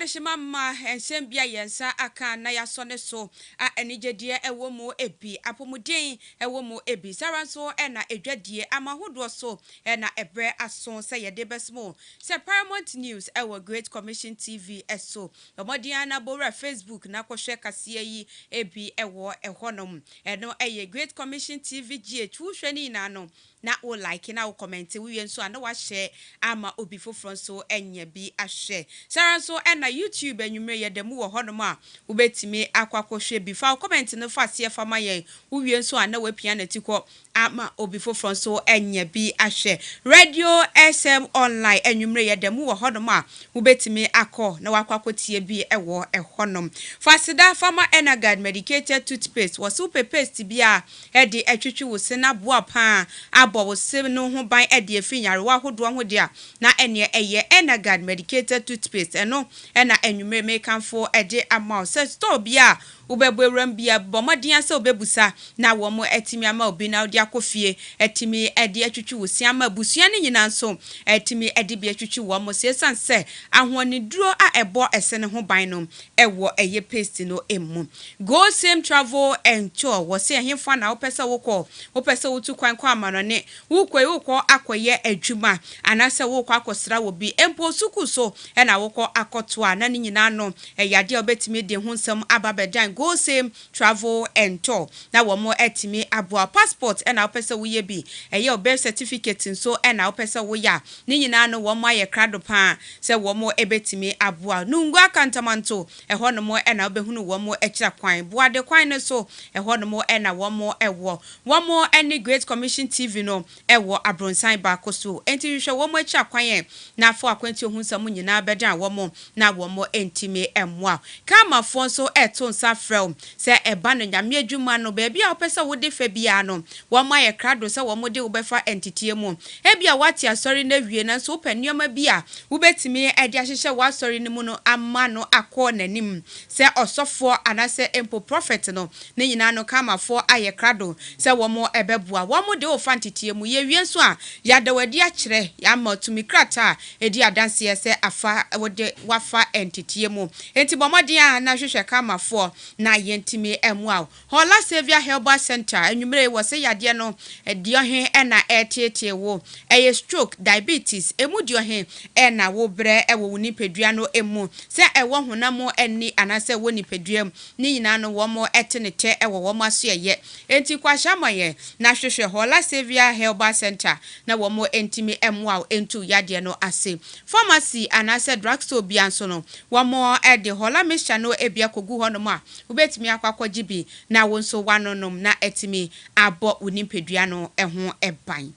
Anishima ma ensembia yensa aka na yasone so a enigedie ewo mu ebi apomuden ewo mu ebi saranso na edwadie amahodo so na ebre aso se yede besmo se Paramount News ewo Great Commission TV eso omodian na bora Facebook na kohwe kase yi ebi ewo ehonom eno eye Great Commission TV GH hwe ni na no na o like na o comment we nso ana wa share ama obi foforo so enye bi ahwe saranso na YouTube enwumre ye demu wo honom a wo betimi akwakohwe bi fa comment no fa se fa maye wo wie nso ana wa pia na tikọ ama obi foforo so enye bi ahwe Radio SM online enwumre ye demu wo honom a wo betimi akọ na wakwakotie bi ewo ehonom fasida fama Energard medicated toothpaste wo super paste bia e de atwitwi wo se na boa pa abo wo se no ho ban e de afinyare wa hodo ho de na ene eye Energard medicated toothpaste eno na enwumre mekanfo e de ama se store bia ubebwewram bia bomodin se obebusa na wo mo etimi ama obi na odi akofie etimi edi atwitwi wo si ama busua ne nyina nso etimi edi bia atwitwi wo mo se sanse ahoni duro a ebo ese ne ho ban no ewo eye paste no emu go same travel and tour wo se ehemfa na opese wotu kwan kwa amanone wukọ akoye adwuma anase wukọ akosra wo bi empo suku so na wukọ akoto a na ne nyina no eyade obetimi de ho nsam ababedan go same travel and tour na wo mo etimi aboa passport na opese wo ye bi eye birth certificate nso na opese wo ya ne nyina no wo mo aye krado pa se wo mo ebetimi aboa nungu akantamanto eho no mo na obehunu wo mo ekira kwan boade kwan ne so eho no mo na wo mo ewo wo mo any Great Commission TV no ewo abronsan ba koso enti hwehwe wo mo ekira kwan na afọ akwanti ohun sam nyina bedan wo mo na wo mo entimi emwa kama fo nso eto nsa frel se eba no nyame adwuma no ba bia opese wo de fa bia no wo ma ye krado se wo mo de wo befa entity mu e bia wati asori na wie na so panioma bia wo betimi e de ahyehye wo asori ne mu no ama no akọ nanim se osofo anase empo prophet no ne nyina no kama fo aye krado se wo mo ebeboa wo mo de wo fa entity mu ye wie nso a ya da wadi a kire ya ma tumi krata edi adanse se afa wo de wafa entity mu enti bomodin a na hwehwe kama fo na yentimi emwa Hola Savior Herbal Center enwumre wo se yade no ediohe na etietie wo eye stroke diabetes emudiohe na wo bre ewo nipadua no emu se ewo honam eni anase wo nipadua ni nyina no wo mo etenete ewo wo maso eye enti kwahamaye na hwehwe Hola Savior Herbal Center na wo mo entimi emwa entu yade no ase pharmacy anase drugstore bianso no wo mo de Hola Mixture no ebia kogu hono ma ubetimi akwakwaji bi na wonso wanonom na etimi abo unimpadua no eho eban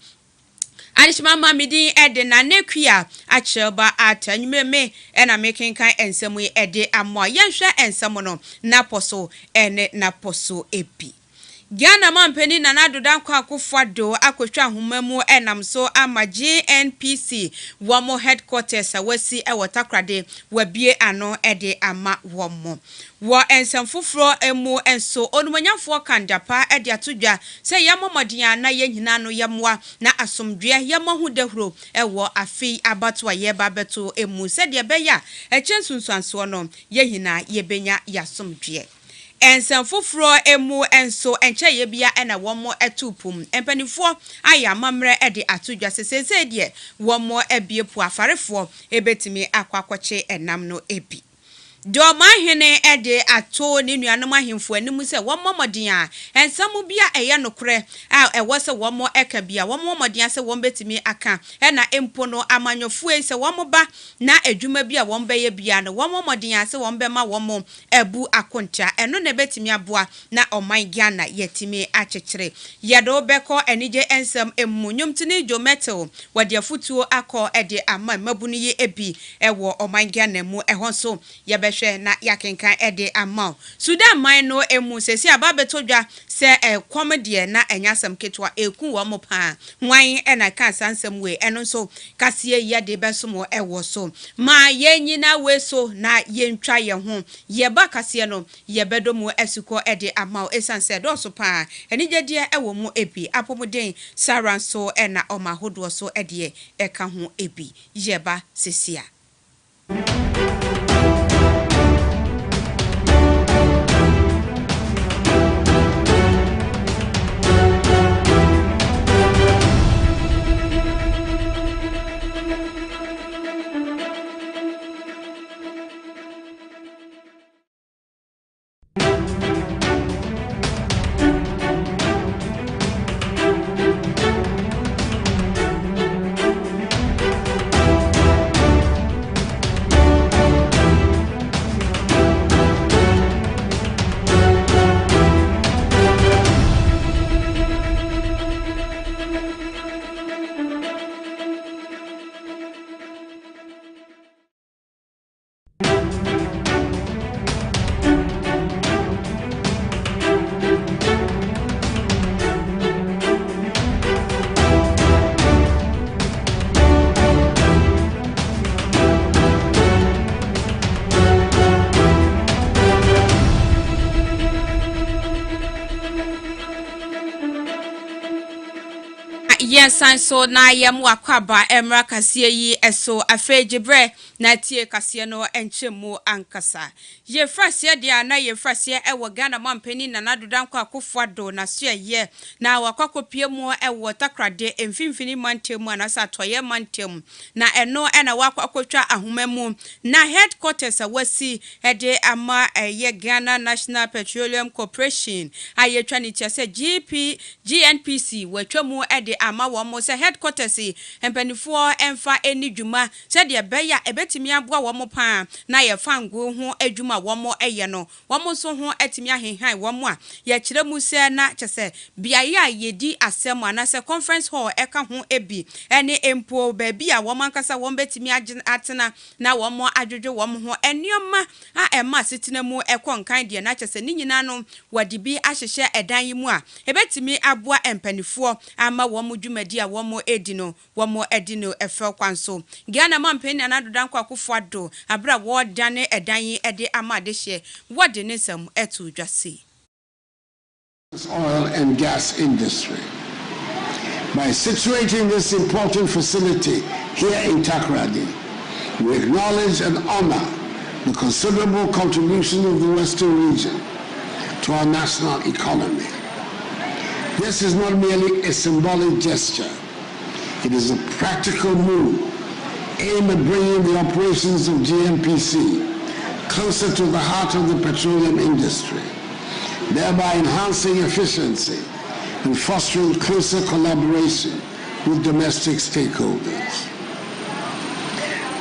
Anishima mamidi ede na nekwia acheba atanyumeme na mekenkan ensemu ede amwa yenhwe ensemu no na poso ene na poso epi Ghana mampeni na nadodan kwa akufado akotwa homamu enam so ama GNPC womo headquarters awasi ewotakrade wabie ano ede ama womo wo ensamfoforo emu enso onumanyafo kandapa ede atodwa se yamomodian na yehina no yamwa na asomdwe yamahu dahuro ewo afi abatwa ye babeto emu se de beya echensunsuanso no yehina yebenya yasomdwe Ensamfoforo emu enso enche ye bia na womo etupum empanifo aya mamre ede atodwa sesese de womo ebiepu afarefo ebetimi akwakwache enam no ebi Do mahene ede ato ni nuanom ahemfo anim se womo modin a ensamu bia eye nokre a ewo se womo eka bia womo modin se wom betimi aka na empo no amanyofo se womo ba na adwuma bia wom beye bia no womo modin se wom be ma womo ebu akonta eno na betimi aboa na oman Ghana yetimi akekere yedo beko enije ensam emunyum tini jo metal wode afutuo akọ ede ama mabunu ye ebi ewo oman Ghana mu ehonso ye na yakenkan ede amount Sudan man no emu sesi ababetodwa se comedy na enyasam ketwa eku wo mo pa hwan na ka sansam we eno so kasie ye de besomo ewo so ma yenyina we so na yentwa ye ho ye ba kasie no ye bedomo esuko ede amount esanse do so pa enigede ewo mu ebi apomuden saranso na omahodo so ede eka ho ebi ye ba sesia yensan so na yem wakwaba emra kasie yi eso afejibre na tie kasie no enchemu ankasa ye frasie dia na ye frasie ewo Ghana mampani na nadodankwa akofado na so ye na wakwakopie mu ewo takrade emfimfini mantemu anasa toye mantem na eno ena wakwakotwa ahomemu na headquarters awasi ede ama ye Ghana National Petroleum Corporation ayetwa ni tiase GNPC wetwamu ede ama womo se headquarters empanifo emfa eni dwuma se de beya ebetimi aboa womo pa na ye fango ho adwuma womo eye no womo so ho etimi ahenhan womo a ye kire mu se na chese biaye a yedi asem ana se conference hall eka ho ebi ene empo ba bi a womo ankasa womo betimi atena na womo adwodwo womo ho enioma a ema sitina mu ekonkan de na chese ni nyina no wadi bi ahyehye edan yi mu a ebetimi aboa empanifo ama womo dwumadi a womo edino womo edino efe kwanso Ghana mampeni anadodankwa akofado abra wo dane edan yi ede ama de hye wode ne sam etu dwase oil and gas industry. By situating this important facility here in Takoradi, we acknowledge and honor the considerable contribution of the Western region to our national economy. This is not merely a symbolic gesture. It is a practical move aimed at bringing the operations of GNPC closer to the heart of the petroleum industry, thereby enhancing efficiency and fostering closer collaboration with domestic stakeholders.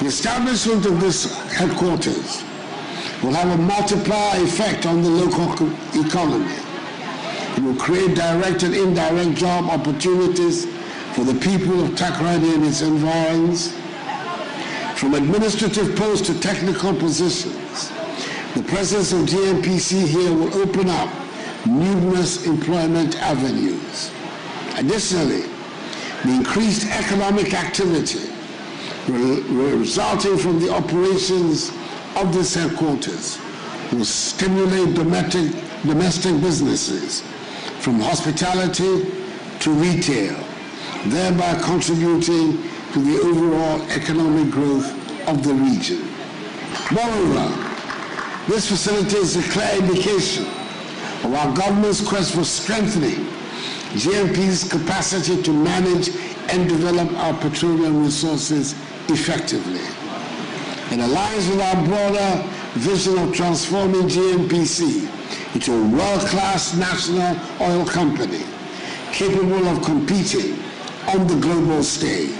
The establishment of this headquarters will have a multiplier effect on the local economy. It will create direct and indirect job opportunities for the people of Takoradi and its environs. From administrative posts to technical positions, the presence of GNPC here will open up numerous employment avenues. Additionally, the increased economic activity resulting from the operations of this headquarters will stimulate domestic businesses from hospitality to retail, thereby contributing to the overall economic growth of the region. Moreover, this facility is a clear indication of our government's quest for strengthening GNP's capacity to manage and develop our petroleum resources effectively. It aligns with our broader vision of transforming GNPC into a world-class national oil company capable of competing on the global stage.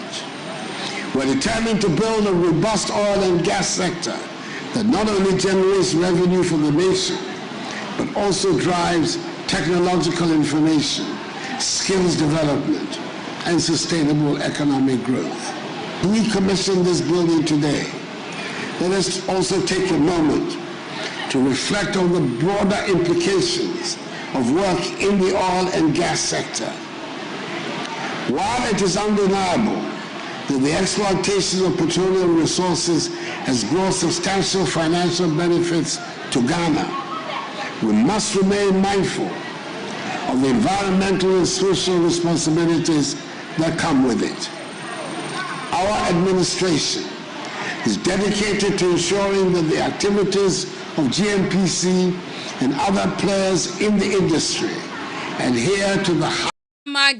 We're determined to build a robust oil and gas sector that not only generates revenue for the nation, but also drives technological information, skills development, and sustainable economic growth. We commissioned this building today. Let us also take a moment to reflect on the broader implications of work in the oil and gas sector. While it is undeniable that the exploitation of petroleum resources has brought substantial financial benefits to Ghana, we must remain mindful of the environmental and social responsibilities that come with it. Our administration is dedicated to ensuring that the activities of GNPC and other players in the industry adhere to the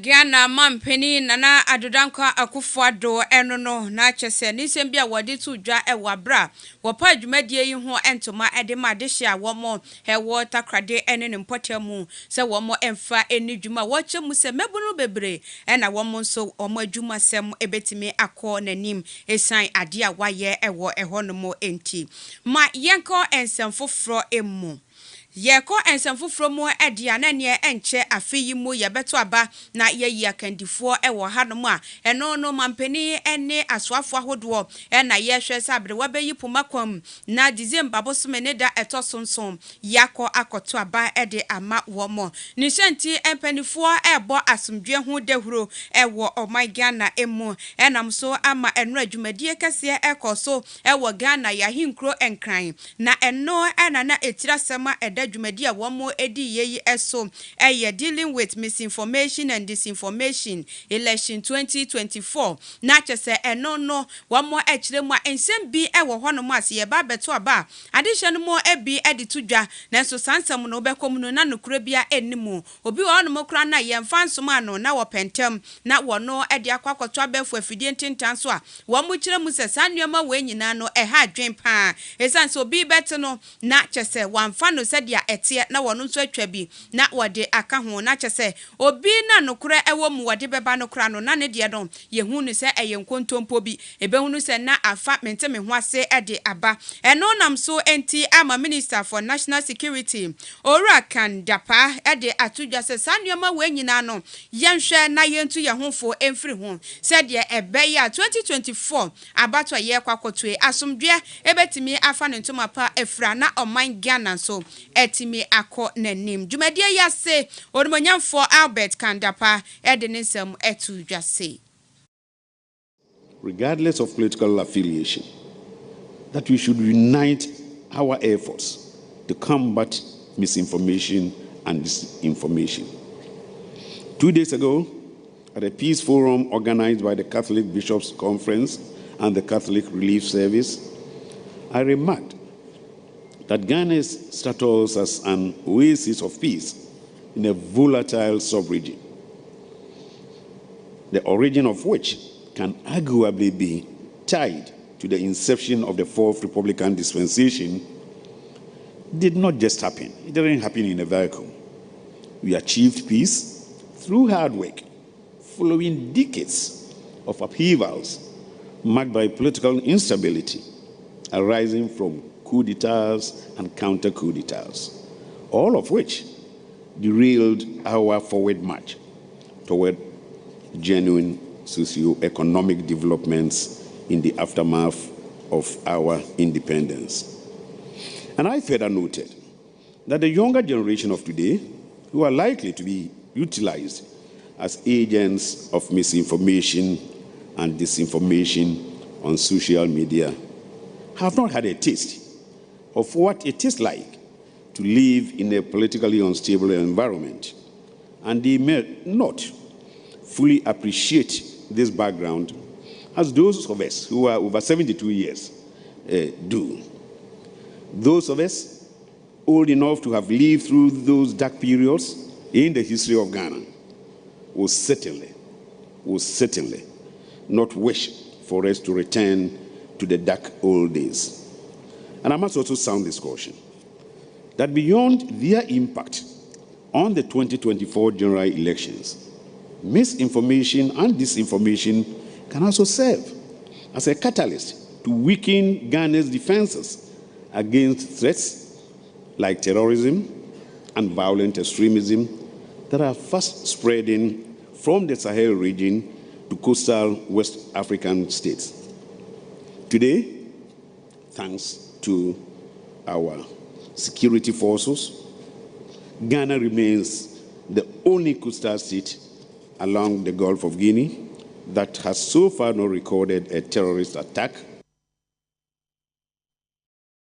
Ghana mampeni nana adodankwa akufado eno no na chese ni sembia wode tu dwa ewabra wopa adwumadie yi ho entoma ede ma de hye awomo hewo takrade ene ne mpotemu se womo emfa eni dwuma wo chemu se mebunu bebre ena womo so omo adwuma sem ebetimi akọ nanim esan ade a waye ewo ehonomo enti ma yenko ensemfofro emu Yeko ensemfufro mu edia na ne enche afeyi mu yebeto aba na yeyi akandifo ewo hanom a eno no mampeni ene aswafo ahodo na yehwe sabre wabeyi pumakwam na December bosome ne da etosonson yako akoto aba ede ama womo ni senti empanifo ebo asomdwe ho dehuro ewo Ghana emu enam so ama eno adwumadie kase ekoso ewo Ghana ya hinkro enkran na eno na etirasema da dwumadi a wɔn edi yeyi eso dealing with misinformation and disinformation election 2024 na kyese eno no wɔn ekyire mu a ensem bi wɔ hɔ no mu ase ye ba beto aba adehye no mu ebi edi tudwa na so sansam no bekom no na nokura bia enimu obi wɔ no mokura na ye mfa nsom ano na wɔ pentem na wɔno edi akwakoto abefu afidie ntintan so a wɔn mu kyire mu se sanuama we nyina no ha adwen pa esan so bi bet no na kyese wɔmfa no se dia etie na wɔno nso atwa bi na wɔde aka ho na kyese obi na nokura ewo mu wɔde beba nokura no na ne de don ye hu no se eye nkontompo bi ebe hu no se na afa mente me ho ase ede aba eno nam so enti ama Minister for National Security Ora Kandapa ede atudwa se sanuama we nyina no yenhwe na yentu ye hofo emfiri ho se de ebe ya 2024 abato ye kwakotwe asomdwe ebetimi afa ne ntoma pa efra na oman Ghana so etimi akọ nanim dwumadie ya se onumonyamfo Albert Kandapa ede ne nsem etudwa se regardless of political affiliation, that we should unite our efforts to combat misinformation and disinformation. 2 days ago, at a peace forum organized by the Catholic Bishops' Conference and the Catholic Relief Service, I remarked that Ghana's status as an oasis of peace in a volatile sub-region, the origin of which can arguably be tied to the inception of the Fourth Republican Dispensation, did not just happen. It didn't happen in a vacuum. We achieved peace through hard work, following decades of upheavals marked by political instability arising from coup d'etats and counter-coup d'etats, all of which derailed our forward march toward genuine socio-economic developments in the aftermath of our independence. And I further noted that the younger generation of today, who are likely to be utilized as agents of misinformation and disinformation on social media, have not had a taste of what it is like to live in a politically unstable environment, and they may not fully appreciate this background as those of us who are over 72 years do. Those of us old enough to have lived through those dark periods in the history of Ghana will certainly not wish for us to return to the dark old days. And I must also sound this caution that beyond their impact on the 2024 general elections, misinformation and disinformation can also serve as a catalyst to weaken Ghana's defenses against threats like terrorism and violent extremism that are fast spreading from the Sahel region to coastal West African states. Today, thanks to our security forces, Ghana remains the only coastal state along the Gulf of Guinea that has so far not recorded a terrorist attack.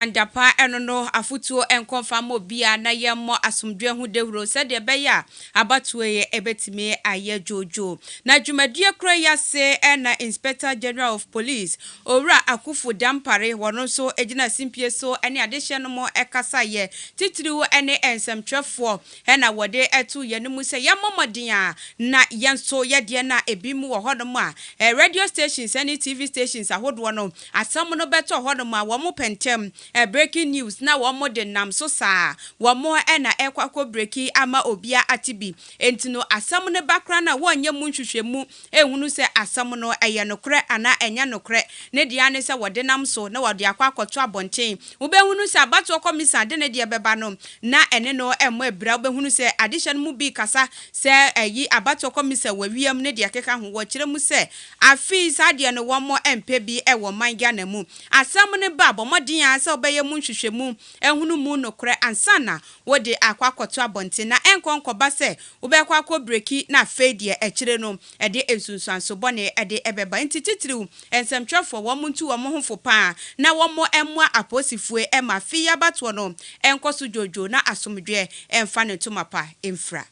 Andapa enono afutuo enkonfamo bia na yemmo asomdwe hu dewro se de beya abatuye ebetime aye jojo na dwumadie kro ya se na Inspector General of Police Owura Akufo Dampare wono so ejina simpie so ene adehye no mo ekasa ye titiriwo ene ensemtwefo na wode etu yenimu se yemomodin a na yenso yede na ebimu wo hodom a radio stations and TV stations ahodo no asam no beto hodom a wo mo pentem breaking news na wo mo de nam so saa wo mo na ekwakọ breaki ama obia atibi entino asam ne bakra na wonye mu nhwehwemu ehunu se asam no eye nokre ana enya nokre ne dia ne se wode nam so na wode akwakoto abonten wo behunu se abato komisa de ne dia beba no na ene no emo ebra wo behunu se addition mu bi kasa se ayi abato komisa wawiam ne dia keka ho wo kire mu se afi sa dia no wo mo empe bi e wo man Ghana mu asam ne ba bomodin a se obeye mu nhwehwemu ehunu mu nokre ansana wo de akwakoto abonte na enkonkoba se obekwa akobreaki na fedie ekire no ede ensunsuanso bone ede ebeba ntititiriw ensemtwefo wo mu ntu wo mo hofo pa na wo mo emwa aposifue ema fiya bato no enkoso jojo na asomdwe emfa ne tumapa emfra.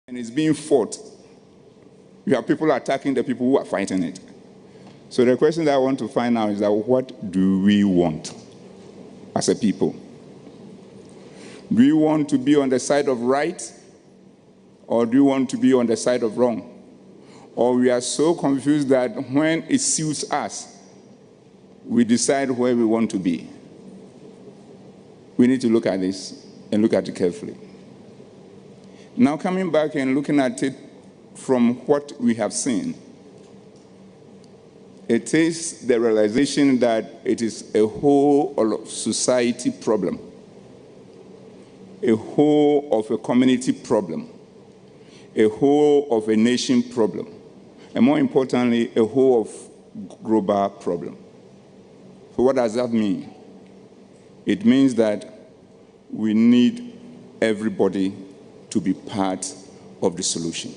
And it's being fought. You have people attacking the people who are fighting it. So the question that I want to find out is that what do we want as a people? Do we want to be on the side of right, or do we want to be on the side of wrong? Or we are so confused that when it suits us, we decide where we want to be. We need to look at this and look at it carefully. Now coming back and looking at it from what we have seen, it is the realization that it is a whole of society problem, a whole of a community problem, a whole of a nation problem, and more importantly, a whole of global problem. So what does that mean? It means that we need everybody to be part of the solution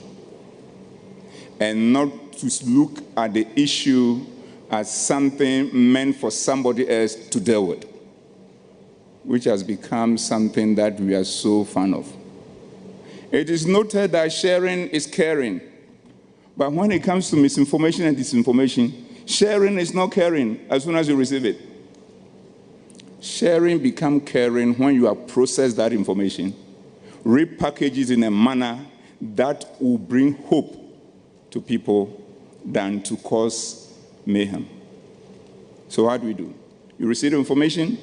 and not to look at the issue as something meant for somebody else to deal with, which has become something that we are so fond of. It is noted that sharing is caring, but when it comes to misinformation and disinformation, sharing is not caring as soon as you receive it. Sharing becomes caring when you have processed that information, repackage it in a manner that will bring hope to people than to cause mayhem. So how do we do? You receive the information,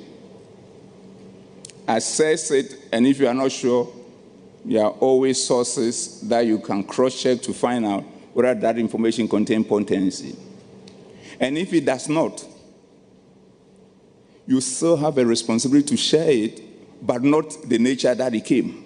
assess it, and if you are not sure, there are always sources that you can cross-check to find out whether that information contains potency. And if it does not, you still have a responsibility to share it, but not the nature that it came.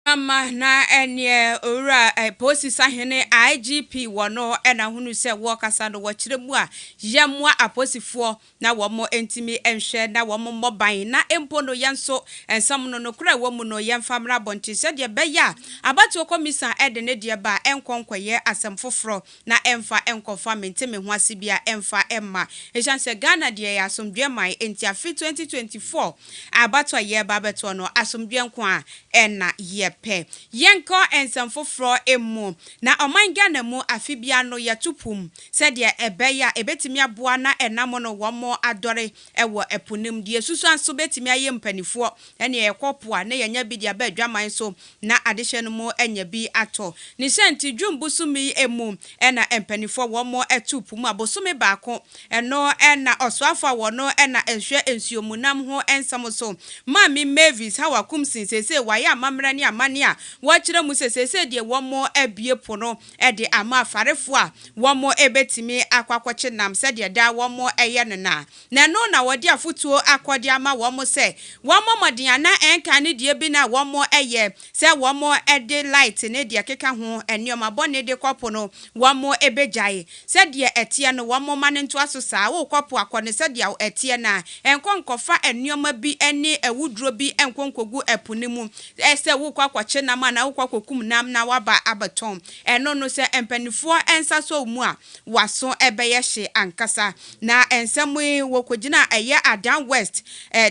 Ama na enye ora posi sahene IGP wono ena hunu se wo kasa no wo kiremu a yemwa aposifo na wo mo entimi enhwe na wo mo moban na empo no yenso ensam no kura wo mu no yemfamra bonti se de beya abatu komisa ede ne de ba enkonkoye asem foforo na emfa enkofa menteme ho asibia emfa emma ehyanse Ghana de ya asomdwe mai enti afi 2024 abatu ye ba beto no asomdwe nko a ena ye pe yenko ensamfofro emu na omangana mu afibia no yatupum said ya ebeya ebetimi aboa na enamo no womo adore ewo epunim die susu anso betimi aye mpanifo ene yekopo a na yenya bi dia ba adwaman so na adehye no mu enya bi ato ni senti dwumbusumi emu ena empanifo womo etupum abosumi baako eno ena oswafa wono ena ehwe ensuomunam ho ensam so mami Mavis hawakum sinsese waya amamra ni amane a wachira mu sesese de womo abie pono de ama afarefo a womo ebetimi akwakwache nam se de da womo eye nena na no na wodi afutuo akodi ama womo se womo modiana enka ne de bi na womo eye se womo ede light ne de keka ho enioma bone de kopo no womo ebejae se de etie no womo mane nto aso saa wo kopo akone se de etie na enkonkofa enioma bi eni ewudro bi enkonkogu epunimu ese wo kwakwache nam na wo kwakokum nam na waba abaton eno no se empanifo ensa so mu a waso ebeye hye ankasa na ensamwe wokogina eye Adan West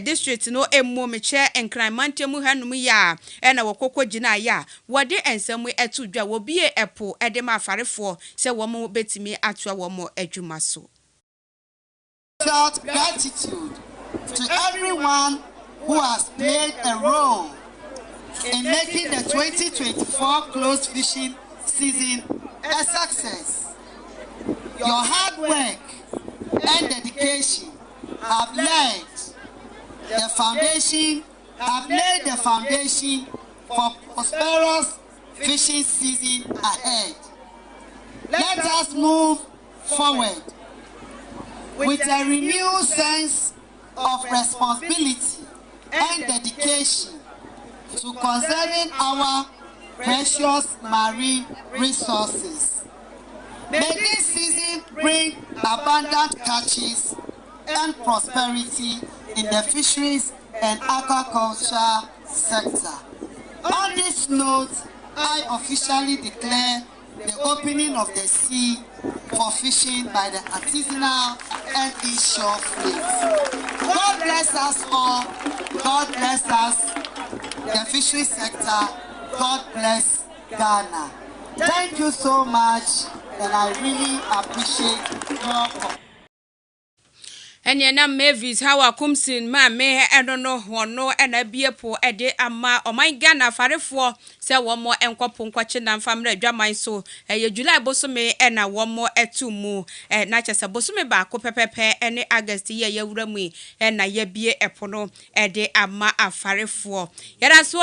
district no emu meche enkraimantemu hanum ya ena wokogina ya wode ensamwe etudwa wobie epo edema afarefo se womo betimi atwa womo adwuma so. Gratitude to everyone who has played a role in making the 2024 closed fishing season a success. Your hard work and dedication have laid the foundation for prosperous fishing season ahead. Let us move forward with a renewed sense of responsibility and dedication to conserving our precious marine resources. May this season bring abundant catches and prosperity in the fisheries and aquaculture sector. On this note, I officially declare the opening of the sea for fishing by the artisanal and inshore fleet. God bless us all. God bless us, the fishery sector. God bless Ghana. Thank you so much, and I really appreciate your support. Enya na Mavis hawa kumsin ma me enono hono ena biepo ede ama oman Ghana farefo se womo enkopo nkwache na mfamra adwaman so ye July bosome ena womo etumu na chese bosome ba ko pepepe ene August ye yewuramu ena ye bie epono ede ama afarefo yera so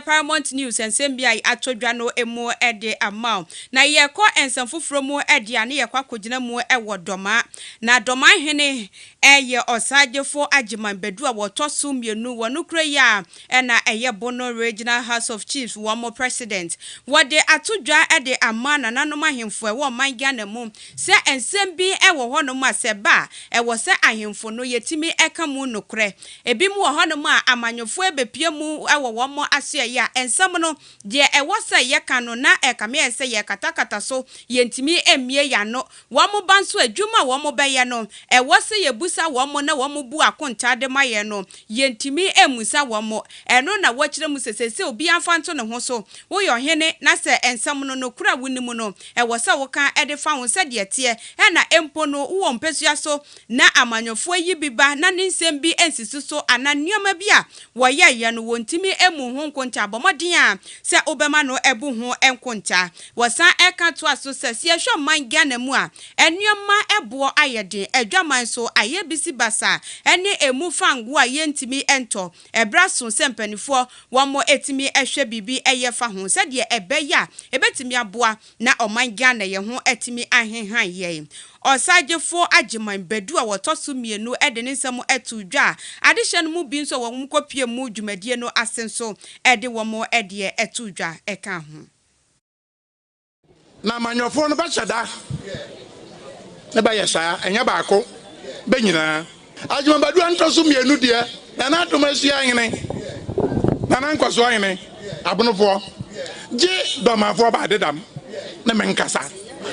Paramount News ensem bia atodwa no emu ede ama na ye ko ensem foforo mu ede ane ye kwa kogina mu ewo doma na doma hene eye osagefo ajiman bedu a wotoso mienu wonukre ya na eye Bono Regional House of Chiefs womo president wode atodwa ede amana nanom ahemfo e wo man Ghana mu se ensem bi ewo honom aseba ewo se ahemfo no yetimi eka mu nokre ebi mu honom a amanyofo ebepie mu ewo womo ase ya ensem no de ewo se ye kanu na ekame ese ye katakata so yentimi emie ya no womo banso adwuma womo beye no ewo se ye busa womo na womo bu akonta de maye no yentimi emusa womo eno na wachire mu sesese obi amfanto ne ho so wo yo hene na se ensam no nokura wunimu no ewo se wo kan ede fa ho se de tie na empo no wo mpesua so na amanyofo yi biba na nsem bi ensisi so ananioma bi a wo ye no wontimi emu ho nkonta bomodin a se obema no ebu ho enkonta wo san eka to aso se se hwe man Ghana mu a enioma ebo ayede adwaman so aye bisi basa ene emu fangu a yentimi ento ebraso sempanifo womo etimi ehwe bibi eye fa ho se de ebeya ebetimi aboa na oman Ghana ye ho etimi ahenhan ye osagefo ajiman bedu a wotoso mienu ede nsem etudwa adehye no mu bi nso wo mkopie mu dwumadie no asenso ede womo ede etudwa eka ho na manyofo no bachada ne ba yesa enya baako benyina ajiman bedu antoso mienu de na na atomasi ahene na na nkoso ahene abonofo je domafo ba dedam na menkasa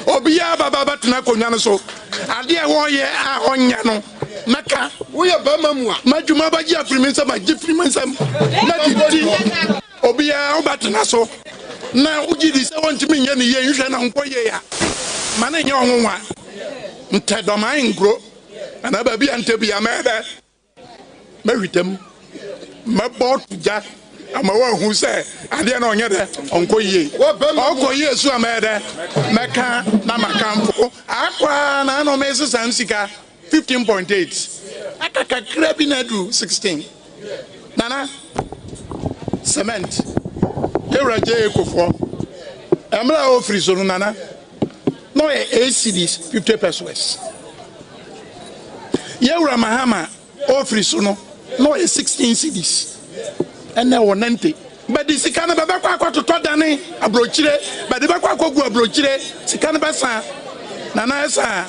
obiya baba batena konya no so ade e ho ye a honya no meka wo ye ba mamu a madwuma ba gi afirimensa ma gi firimensa na didi obiya wo batena so na ugidi se wontimi nya ne ye nhwe na nkoye ya ma na nya onwonwa ntedoma ngro ana ba bia ntebia mebe mawitam mabotja ama wa hu se ade na onye de onkoye okoye su amede meka na makamfo akwa na no mesi sansika 15.8 akaka krabi na du 16 nana cement ewraje ekofo emra ofri so nana no e ACDs 50 pesos yewra mahama ofri so no e 16 CDs ene wonante badi sikana baba kwa kwatoto dane abrochire badi bakwa kogu abrochire sikana basa nana esa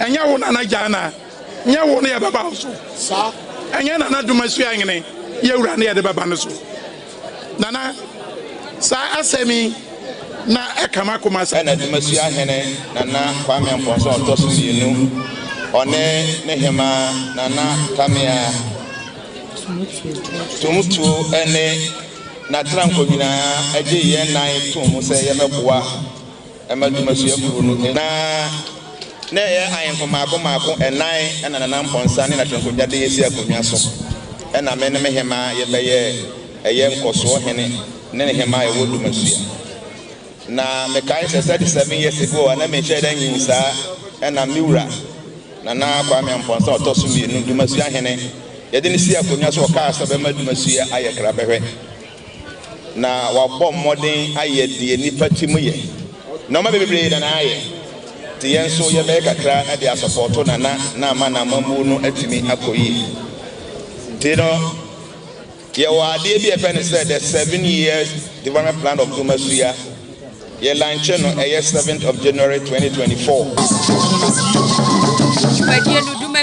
enya wo nana jana nya wo ne ya baba so sa enya nana dumasu anyene yewura ne ya de baba no so nana sa asemi na ekama kuma sa na dumasu anyene nana kwame mponso otoso mienu one ne hema nana kamea tumutu ene na tranko bina eje ye nan tumu se ye meboa emadumasu yakuru no na ye ayemfo maako enan ena na namponsa ne na tranko jade yesi akonwa so ena me ne mehema ye beye eye nkoso hene ne hema ye wodumasu na me kai 37 years ago na me share nyin sa ena miura na kwa me mponsa otoso mi nu dumasu hene yedini si akonwa so ka asabe madumasu aye krabehwe na wabɔ mmɔden ayɛ die nipa timu yɛ na ɔma bebree na ayɛ te yɛn so yɛbɛyɛ kakra na de asɔpɔto na ama na amamu no atumi akɔyi nti no yɛwɔ adeɛ bi ɛfɛ ne sɛ the 7 years development plan of Dumasua yɛ lanche no ɛyɛ 7th of January 2024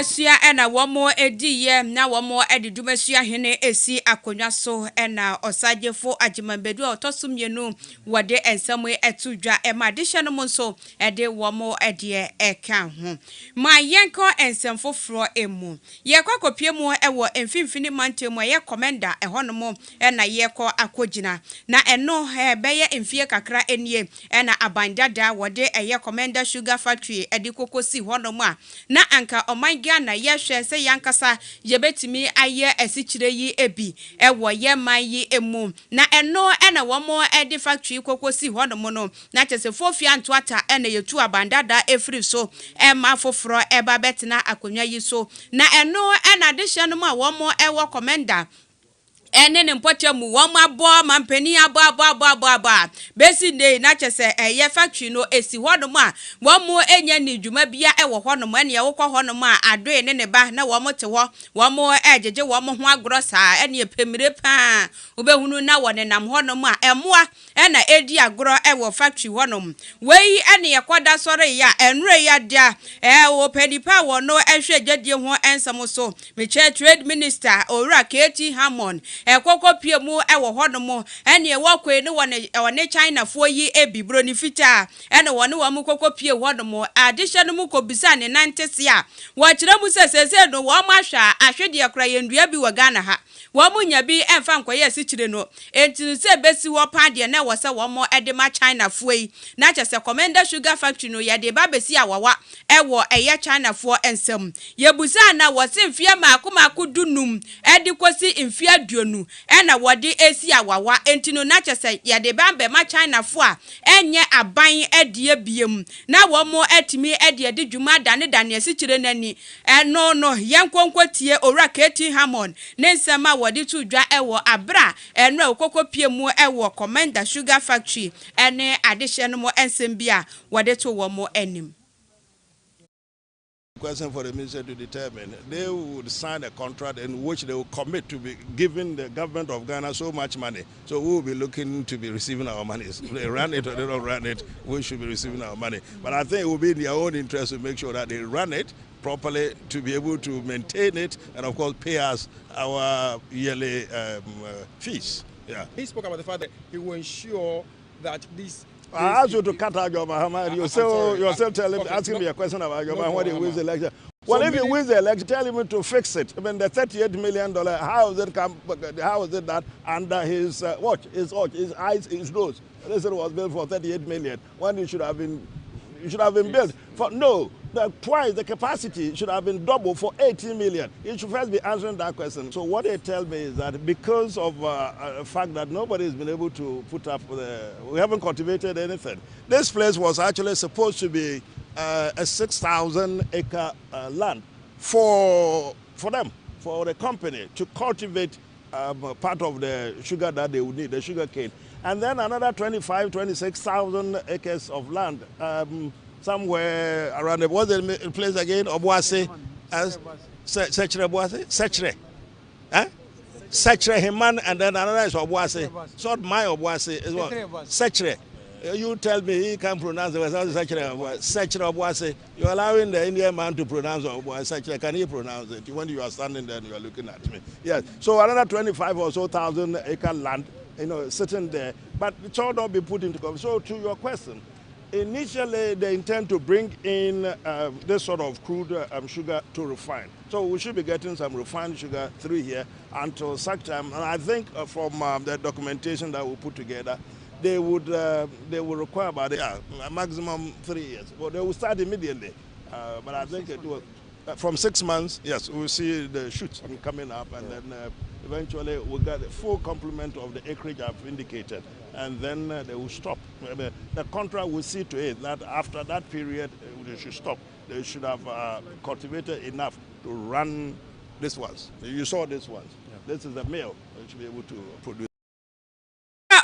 dumasua ena womo ediye na womo edi dumasua hene esi akonwa so ena osagefo agimambedu otosumienu wode ensamwe etudwa emadihye no monso ede womo edie eka ho ma yenko ensamfofro emu yekokopie mu ewo emfimfini mantemu ye commander ehonomo ena yeko akogina na eno beye emfie kakra enie ena abandada wode eye commander sugar factory edi kokosi honomo a na anka Ghana yehwe se yankasa yebetimi aye esichire yi ebi ewo ye mayi emu na eno ena womo edi factory kokosi honomo no na chese fofia ntoata ena yetu abandada efri so ema foforo eba betina akonwa yi so na eno ena adihye no ma womo ewo commander ene ne mpotemu wo mabo mampeni abo besi dey na chese ye factory no esi hodom a wo mo enya ni dwuma bia e wo honom ene ye wokọ honom a adoe ne ba na wo mo te ho wo mo ejeje wo mo ho agro saa ene pemire pa obehunu na wo ne nam honom a emoa ena edi agro e wo factory honom wei ene ye koda sore ya enre ya dia wo pedipa wo no ehwe jedie ho ensam so me trade minister Owura Katie Hammond ekoko pie mu ewo honomo ene wokwe ne wone China fo yi ebibro ni fita ene wone wo mu koko pie honomo adihye no mu kobisa ne nantese a wo kire mu sesese no wo mahwa ahwede akra yendua bi wa Ghana ha wo mu nya bi emfa nkoye sikire no enti se besi wo pade na wo se wo mo ede ma China fo yi na chese commander sugar factory no ye de ba besi awawa ewo eye China fo ensem ye busa na wo se mfie maako dunum edi kosi mfie aduonu ena wode esi awawa enti no na chese ye de ba be ma China fo a enye aban edie biem na wo mo etimi edie de dwuma dane sikire nani no yenkonkotie Owura Katie Hammond ne nsema wode tudwa ewo abra enra okoko pie mu ewo commander sugar factory ene adihye no mo ensem bia wode to wo mo anim. Question for the minister to determine. They would sign a contract in which they will commit to be giving the government of Ghana so much money. So we will be looking to be receiving our money. If they run it or they don't run it, we should be receiving our money. But I think it will be in their own interest to make sure that they run it properly to be able to maintain it and, of course, pay us our yearly fees. Yeah. He spoke about the fact that he will ensure that this. I asked you to cut out your Muhammad. You're still asking me a question about your Muhammad when he wins the election. Well, if he wins the election, tell him to fix it. I mean, the $38 million, how is it that under his watch, his eyes, his nose, this was built for $38 million when it should have been built for twice the capacity should have been double for 18 million. You should first be answering that question. So what they tell me is that because of the fact that nobody has been able to put up we haven't cultivated anything. This place was actually supposed to be a 6,000 acre land for them, for the company to cultivate part of the sugar that they would need, the sugar cane. And then another 26,000 acres of land somewhere around what's the place again? Obuasi? Sechere Obuasi? Sechere. Huh? Sechere Himan, and then another is Obuasi. So my Obuasi is what? Sechere. You tell me he can pronounce the word. Sechere Obuasi. You're allowing the Indian man to pronounce Obuasi. Sechere. Can he pronounce it? When you are standing there and you are looking at me. Yes. So another 25 or so thousand acre land, sitting there. But it all not be put into consideration. So to your question, initially, they intend to bring in this sort of crude sugar to refine. So we should be getting some refined sugar through here until such time. And I think from the documentation that we put together, they would require about a maximum 3 years. But they will start immediately. But I think it was from 6 months. Yes, we will see the shoots coming up, and then eventually we'll get a full complement of the acreage I've indicated. And then they will stop. The contract will see to it that after that period, they should stop. They should have cultivated enough to run these ones. You saw these ones. Yeah. This is the male. They should be able to produce.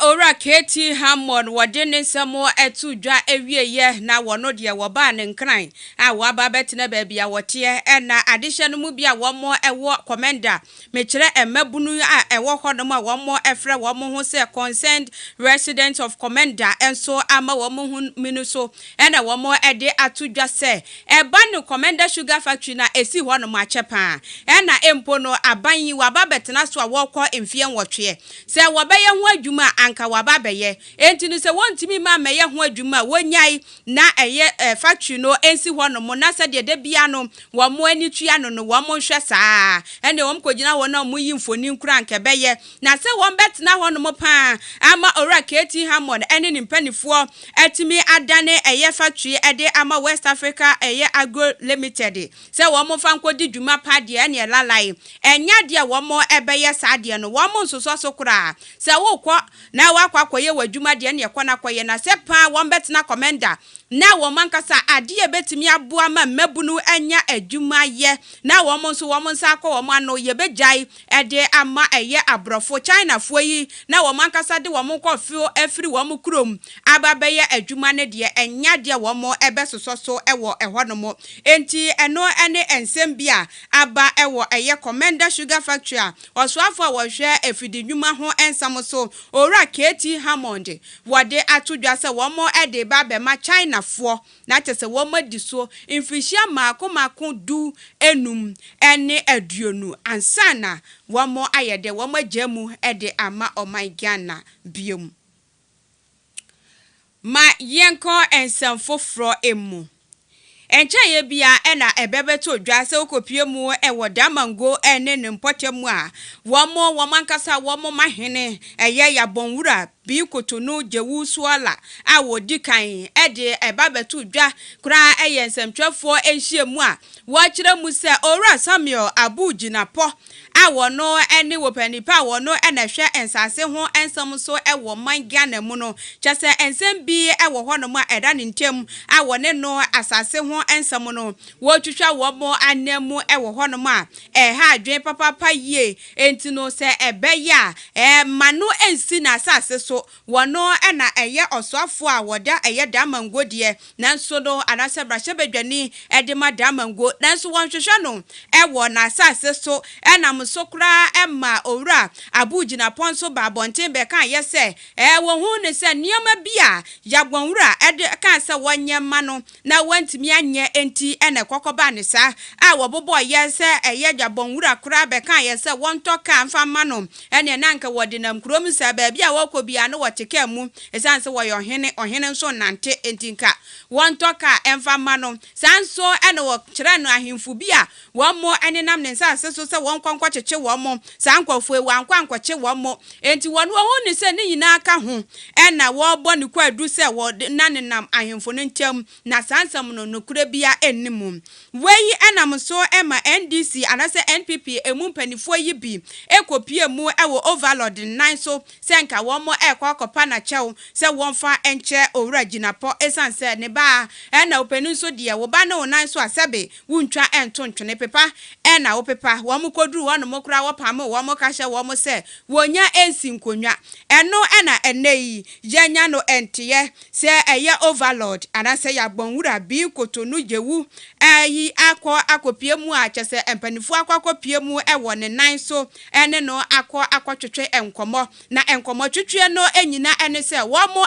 Owura Katie Hammond wadene samo etu dwa ewieye na wono de woba ne nkran a waba betina baabi a wote na adehye no mu bia womo ewo commander mekire emabunu a ewo hodom a womo efre womo ho se concerned resident of commander enso ama womo hu minuso na womo ede atudwa se eba ne commander sugar factory na esi honom achepa na empo no aban yi waba betina so a wokọ emfie nwotwe se wobeye ho adwuma anka waba beye enti no se wontimi ma meye ho adwuma wonyai na eye factory no ensi honom na se de bia no womo ani tua no womo hwe saa ene wom kogina wona mo yi mfoni nkura anka beye na se won betina honom pa ama ora Katie Hammond ene nimpanifo etimi adane eye factory ede ama West Africa eye Agro Limited se womo fa nkodi dwuma pa de ene lalai enya de womo ebeye saa de no womo nsoso sokura se wokọ na wakwakoye wadwuma de ne yakọ na koye na se pa won betina commander na wo mankasa ade betimi aboa ma mabunu anya adwuma ye na wo mo nso wo mo nsa akọ wo mo ano ye bejai ede ama eye abrofo China fo yi na wo mankasa de wo mo kofio afiri wo mo krom ababeye adwuma ne de enya de wo mo ebesoso ewo ehonomo enti eno ene ensem bia aba ewo eye commander sugar factory osoafo a wo hwe afidi dwuma ho ensam so ora Katie Hammond wode atudwa se wo mo ede ba be ma China fo na tese wo madi so infrihia mako du enum ene aduonu ansana wo mo ayede wo magyamu ede ama oman Ghana biom ma yenko ensamfofro emu encha ye bia ena ebebeto dwa se okopie mu ewo damango ene ne mpotemu a wo mankasa wo mo mahene eye ya bonwura bi kotonu jewu suala a wodi kan ede ebabeto dwa kura eye nsamtwafo enhiemu a wo kire mu se ora Samuel Abujinapo a wono ene wopanipa wono ena hwe ensase ho ensam so ewo man Ghana mu no chese ensem bi ewo hono mu eda ne ntem a wone no asase ho ensam no wo twitwa wo mo anemu ewo hono mu a ha adwen papa yie enti no se ebeya manu ensi na asase so wono ena eye osoafo a woda eye damango de nanso no anase brahye bedwani ede ma damango nanso wonhwehwe no ewo na asase so ena msokra emma owura Abujinapo nso ba bonten be kan yese wo hu ne se nioma bia yagbonwura ede kan se wonyema no na wantimi anye enti ene kokoba ne sa a wobobo yese eye yagbonwura kura be kan yese wontoka mfama no ene nanka wode nam krom sa ba bia wokobia no woteka mu esanse wo ohene nso nante entinka wontoka emfama no sanso ene wo kire no ahemfu bia wo mo ene nam ne sa so se won kwankwa cheche wo mo sankwafu e wankwa che wo mo enti wonu ho ni se ni nyina aka ho ena wo bo ni kwadu se wo nanenam ahemfo no ntem na sansam no nokura bia ennim wei enam so ema NDC anase NPP emu mpanifo yi bi ekopie mu ewo overload nine so senka wo mo ekwakopa na chew se wonfa enche owura Jinapo esanse ne ba ena openu so de wo ba na onan so asebe wuntwa entontwene pepa ena wo pepa wo mo koduru wo no mokura wo pam wo mo ka hye wo mo se wonya ensi nkonwa eno ena eneyi yenya no entiye se eye overload anase ya gbonwura bi kotonu jewu ayi akopie mu a chese empanifu akopie mu ewo ne nan so ene no akotwetwe enkomo na enkomo twetwe no enyina ene se wo mo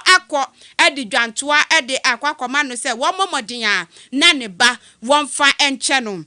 edi dwantoa edi akoma no se wo mo modin na ne ba wonfa enche no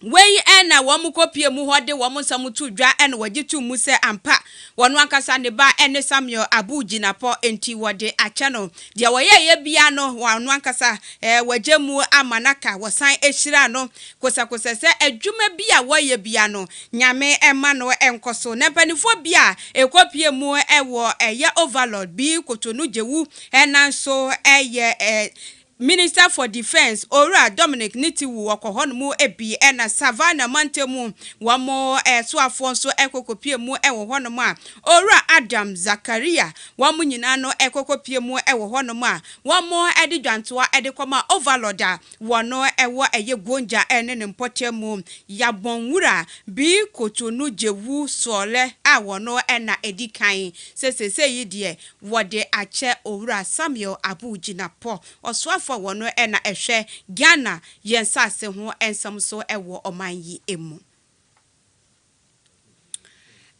wei ena wo kopie mu hode wo nsamutu dwa ena wagitu mu se ampa wono ankasa ne ba ene Samuel Abujinapo enti wode ache no de wo ye bia no wono ankasa wagemu amanaka wosan ehira no kosa se adwuma bia wo ye bia no nyame ema no enkoso na panifo bia ekopie mu ewo eye overload bi kotonu jewu ena so eye Minister for Defense Ora Dominic Nitiwu okohonomu ebi na Savannah Mantemu wamo soafo nso ekokopie mu ewo honomu a Ora Adam Zakaria wamu nyina no ekokopie mu ewo honomu a wamo edi dwantoa edi koma overloader wono ewo eye gonja ene ne mpotemu yabonwura bi kotonu jewu sole a wono na edikan sesese yi de wode ache Ora Samuel Abujina po oswafo wono na ehwe Ghana yensase ho ensam so ewo omanyi emu.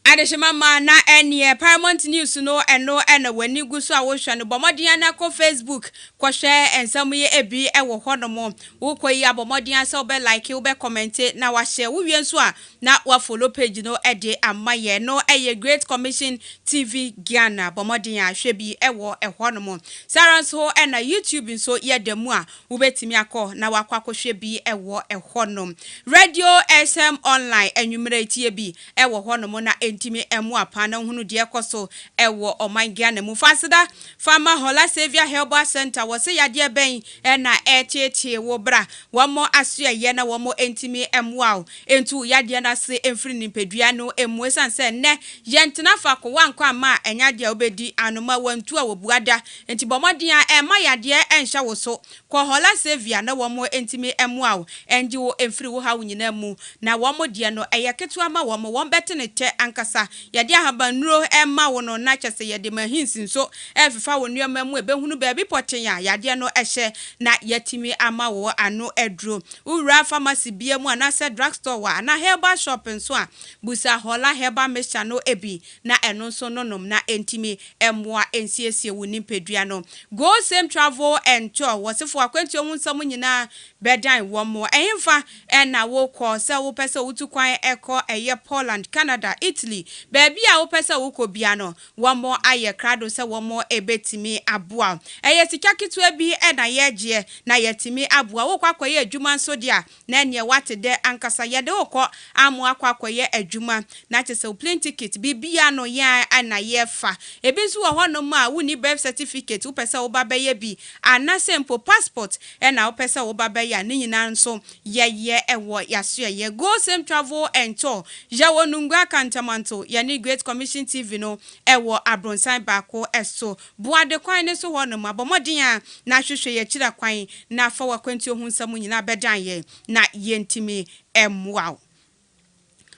Adeshimama na enye Paramount News no eno na wani guso a wo hwa no bomodian na ko Facebook ko hwe ensam ye ebi ewo honomo wo koyi abomodian se obe like obe comment na wa share wo wie nso a na wa follow page no ede amaye no eye Great Commission TV Ghana bomodian ahwe bi ewo honomo Sarans ho na YouTube nso ye demu a wo betimi akọ na wa kwa hwe bi ewo honom Radio SM Online enwumere tie bi ewo honom na ntimi emu apana hunu de ekoso ewo omangia na mu fasida Farmer Hola Savior Herbal Center wo se yade ben na etietie wo bra womo aso ye na womo ntimi emu aw entu yade na se emfiri nipadua no emu esanse ne yentena fa ko wanko ama enyade obedi anoma wantu a wobuada enti bomodian ema yade enhya wo so ko Hola Savior na womo ntimi emu aw enji wo emfiri wo ha wunyina mu na womo de no eyeketu ama womo won betene te ankasa yade ahabanuro ema wo no na kyese yade mahinsin so efefa wo nuama mu ebehunu baabi poten ya yade no ehye na yatimi ama wo ano edro ura pharmacy bia mu anase drugstore wa na herbal shop nso a busa Hola herbal mixture no ebi na eno nso nonom na entimi emmoa ensiesie wo nimpedua no Go Same Travel and Tour wasefo akwantu ho nsam nyina bedan wo mo ehemfa na wo ko se wo pese wo tukwan eko eye Poland Canada Italy baby a wo pese wo ko bia no wo mo aye krado se wo mo ebetimi aboa eye sika kitu bi na yeje na yetimi aboa wo kwa kwaye adwuma nso dia na ene watede ankasa yede wo ko amo akwa kwaye adwuma na chese plane ticket bibia no ya na yefa ebi nso wo hono ma wo ni birth certificate wo pese wo babaye bi anase mpo passport na wo pese wo babaye ni nyina nso ye ewo yaso ye Go Same Travel and Tour ya wonungwa kantamanto ya ni Great Commission TV no ewo abronsan bako eso buade kwan ne so hono ma bomodin a na hwehwe ye kira kwan na fa wakwanti ohun samu nyina bedan ye na yentimi emwa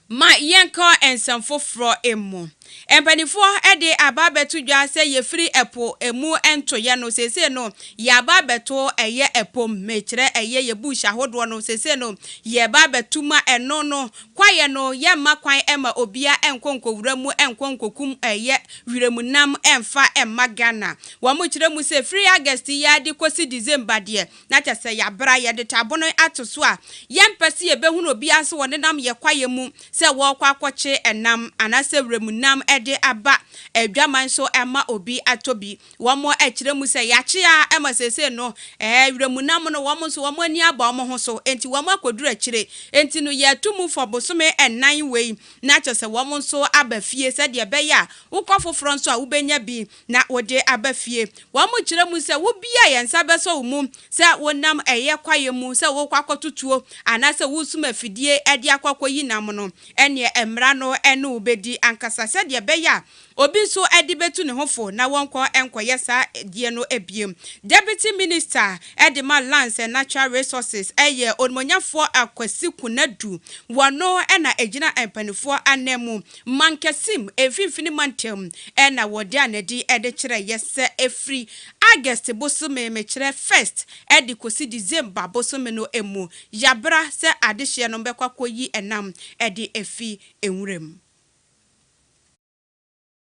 ma yenko ensamfofro emu empanifo ede ababetu dwa se ye free epo emu entoye no sese no ye ababeto eye epom mekire eye ye bush ahodo no sese no ye ababetu ma eno no kwaye no ye makwan ema obia enkonkowura mu enkonkokum eye wiremu nam emfa emma Ghana wo mu kire mu se free August ya de kosi December de na chese ya bra ye de tabono atoso a ye mpese ye behunu obia so wone nam ye kwaye mu se wo kwa akwache enam anase wiremu nam ede aba edwaman so ema obi atobi womo ekire mu se yache a ema sese no wiremunam no womo so womo ani aba omo ho so enti womo akodura kire enti no yatumu for bosome enan wei na chose womo so aba fie se de be ya ukofoforo nso a ubenya bi na wode aba fie womo kire mu se wo bia yensa be so mu se wonam eye kwaye mu se wo kwakotutuo anase wo suma fidie ede akwakoyi nam no ene emra no ene ubedi ankasa se de beya obi so edibetu ne hofo na wonko enkoye sa die no ebiem Deputy Minister Edema Lands and Natural Resources eye onmonyafo akwasi kunadu wono na ejina empanifo anemu mankesim efifini mantem na wode anedi ede kire yese efri August bosume mekire first edi kosi December bosume no emu yabra se adehye no bekwa koyi enam edi efi enwurem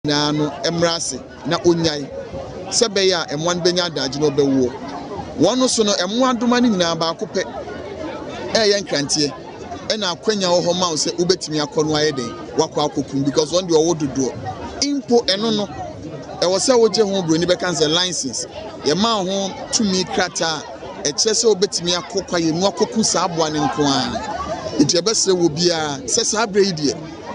na no emrase na onyai sebe ya emwan benya daji no bewo wono so no emwan doma ni nyina ba akopɛ ye nkrantie na akwanya wo ho ma se ubetimi akono ayeden wakwa akokum because on the owododo impo eno no wo se wo je ho broni be kan se license ye ma ho tumi krata eche se obetimi akokwa ye mu akokum sa aboa ne nko a ije be se wo bia se sa abre idie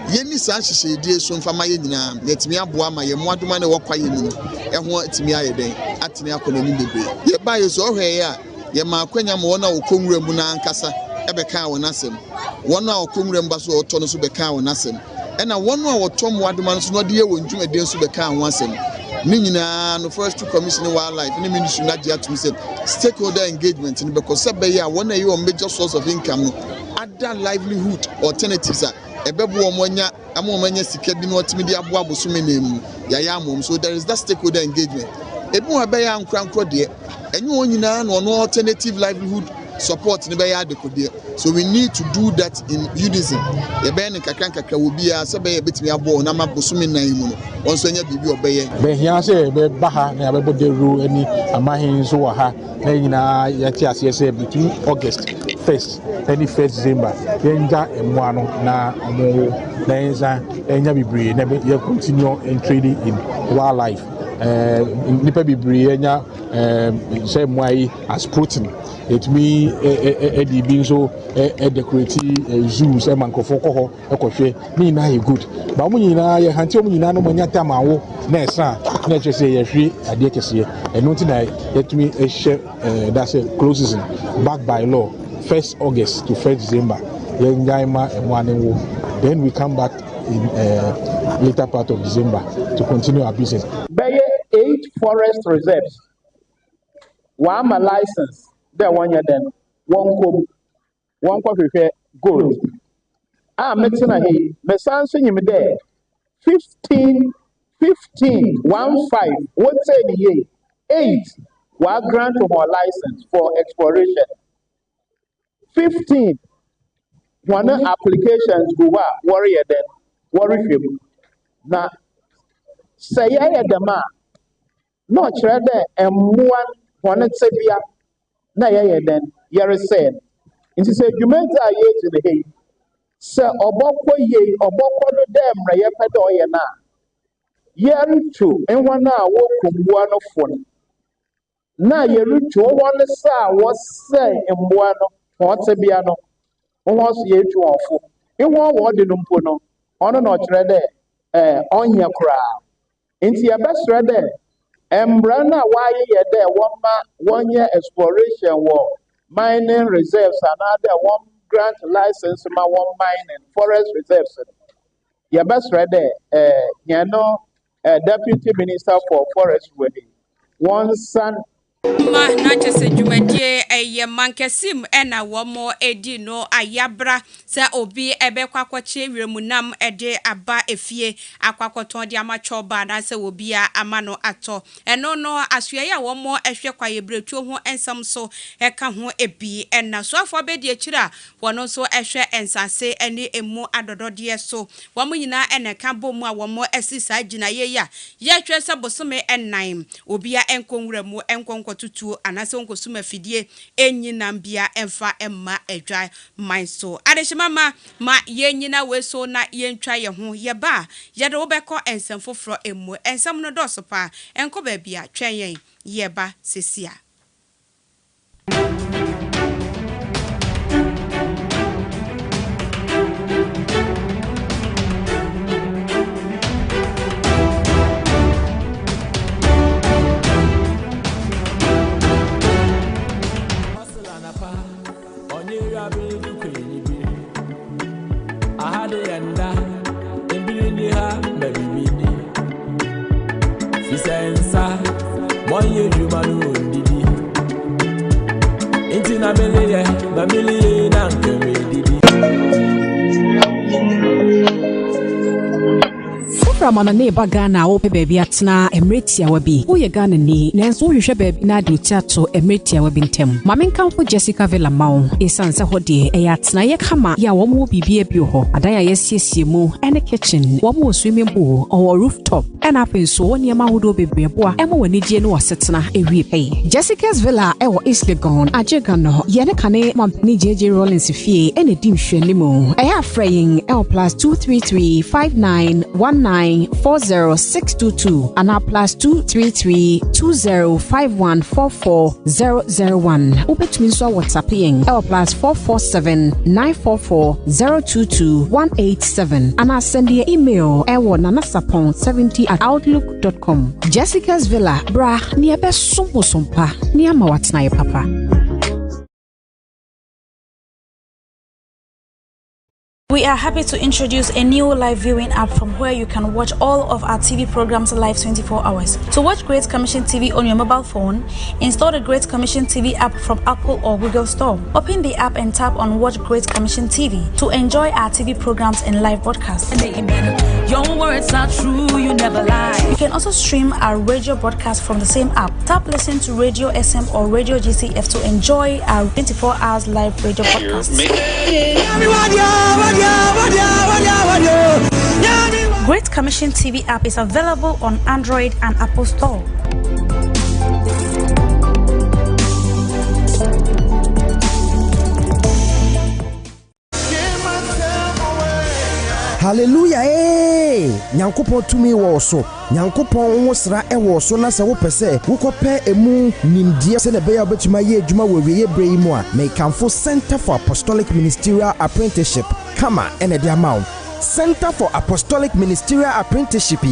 yɛni saa hyehyɛdie so mfa ma yɛ nyinaa yɛtumi aboa ma yɛ mmoadoma ne wɔkwa yɛ mu ɛho atumi ayɛ den atene akɔ n'anim bebree yɛba yɛ so ɔhwɛ yɛ a yɛma akwanya ma wɔn a wɔkɔnwura mu na ankasa ɛbɛka wɔn asɛm wɔn a wɔkɔnwura mu ba so ɔtɔ no so bɛka wɔn asɛm ɛna wɔn a wɔtɔ mmoadoma no so na ɔde yɛ wɔn dwumadie nso bɛka wɔn asɛm ne nyinaa no Forestry Commission Wildlife ne ministry na gye atum sɛ stakeholder engagement ne bɛkɔ sɛ bɛyɛ a wɔn a yɛ wɔn major source of income no other livelihood alternatives a ɛbɛbo wɔn anya ama wɔn anya sika bi na ɔtumi de aboa bosome na emu yɛayɛ amom so there is that stakeholder engagement ebi wɔn abɛyɛ ankorankoro deɛ ɛnyɛ wɔn nyinaa na ɔno alternative livelihood support ne bɛyɛ adekodeɛ so we need to do that in unison yɛbɛyɛ ne kakra wɔ biara sɛ bɛyɛ betumi aboɔ na ma bosome nan mu no wɔn nso anya biribi ɔbɛyɛ bɛhia sɛ bɛba ha na yɛbɛbɔ dero ani amahen nso wɔ ha na nyinaa yɛte aseɛ sɛ between August 1st and 1st December yɛngya mmoa no na ɔmo na yɛnsa ɛnya bebree na yɛ continue in trading in wildlife nipa bebree ɛnya sɛ mmoa yi as protein etumi edi bi nso decorate zoos e mankofo kɔ hɔ ɛkɔhwɛ ne nyinaa yɛ good ba ɔmo nyinaa yɛ hanti ɔmo nyinaa no mo nya tam awo na ɛsa na ɛkyerɛ sɛ yɛhwe adeɛ kɛseɛ ɛno nti na yɛtumi ɛhyɛ that's a close season back by law 1st August to 1st December yɛnyan ma ɛmo ane wo then we come back in later part of December to continue our business. Bɛyɛ 8 forest reserves wɔama license dɛ wɔnyɛ dɛn wɔnkɔm wɔnkɔhwehwɛ gold a metena ha yi mesan so nyim dɛ 15 wɔnsɛ ne yie 8 wɔa grant wɔn license for exploration 15 wɔn applications go hɔ a wɔreyɛ dɛn wɔrehwɛ mu na sɛ yɛyɛ dɛm a na ɔkyerɛ dɛ mmoa wɔn tebea na yɛyɛ dɛn yɛresɛn nti sɛ dwumadzi a yɛgyina ha yi sɛ ɔbɔkɔ yie ɔbɔkɔ no dɛ mmerɛ yɛpɛ dɛ ɔyɛ no a yɛretu wɔn a wɔkɔ mmoa no fo no na yɛretu wɔn sɛ a wɔsɛn mmoa no wɔn tebea no wɔn so yɛretu wɔn fo wɔn wɔde no mpo no ɔno na ɔkyerɛ dɛ ɔnyɛ koraa nti yɛbɛsrɛ dɛ mbra na wɔayɛ dɛ wɔnyɛ exploration wɔ mining reserves another wɔn grant license ma wɔn mining forest reserves yɛbɛsrɛ dɛ yɛno deputy minister for forest wɔn san ma na chese dwumadie eye mankesim ena womo edi no ayabra se obi ebekwa kwache wiremunam ede aba efie akwakoton de amachoba na se obi a amano ato eno no asuye ya womo ehwe kwaye bretuo ho ensam so eka ho ebi ena so afo be de akira wono so ehwe ensase ene emu adodode so womo nyina ena ka bomu a womo esisa gina ye ya hwe se bosome enan obi a enkonwuramu enkonkotutu anase onkosuma fidie enyinam bia emfa emma edwa manso adeshimama ma yenyina weso na yentwa ye ho ye ba ye de wobekọ ensem foforo emu ensem no doso pa enko ba bia twen ye ba sesia Sensa, moye jumanu didi. Intina beliye, babiliye na keme didi. Ramana neba Ghana ope baby atna emretia wabi. Uye Ghana ni nenso uhwehwe baby na de utiato emretia wabi ntem. Mamenkamfo Jessica Villa Mao esanse hode e atna ye kama ya wo mo bibie bi ho. Adaya yesiesie mu ene kitchen, wo mo swimming pool or rooftop. Ena penso woni ema hodo bebre boa ema wani die no wasetena ewie pay. Jessica's Villa e wo East Legon ajega no ye ne kane mampani JJ Rollins fie ene di nhwanimu. E ya fraying L +233 5919 00244940622 and +233 205144 Ubetumi nso WhatsApp yen +447 944 022 187 and send your email nanasapon70@outlook.com. Jessica's Villa bra ni ebe sompa ni ama watna ye papa. We are happy to introduce a new live viewing app from where you can watch all of our TV programs live 24 hours. To watch Great Commission TV on your mobile phone, install the Great Commission TV app from Apple or Google Store. Open the app and tap on Watch Great Commission TV to enjoy our TV programs and live broadcasts. Your words are true, you never lie. You can also stream our radio broadcast from the same app. Tap listen to Radio SM or Radio GCF to enjoy our 24 hours live radio broadcasts. Great Commission TV app is available on Android and Apple Store. Hallelujah, Nyankopon tumi wo so. Nyankopon wo sra e wo so na se wo pese wo kope emu nimdie se ne be ya obetuma ye adwuma wo wiye brei mu a make Kamfo Center for Apostolic Ministerial Apprenticeship kama ene dia mawo. Center for Apostolic Ministerial Apprenticeship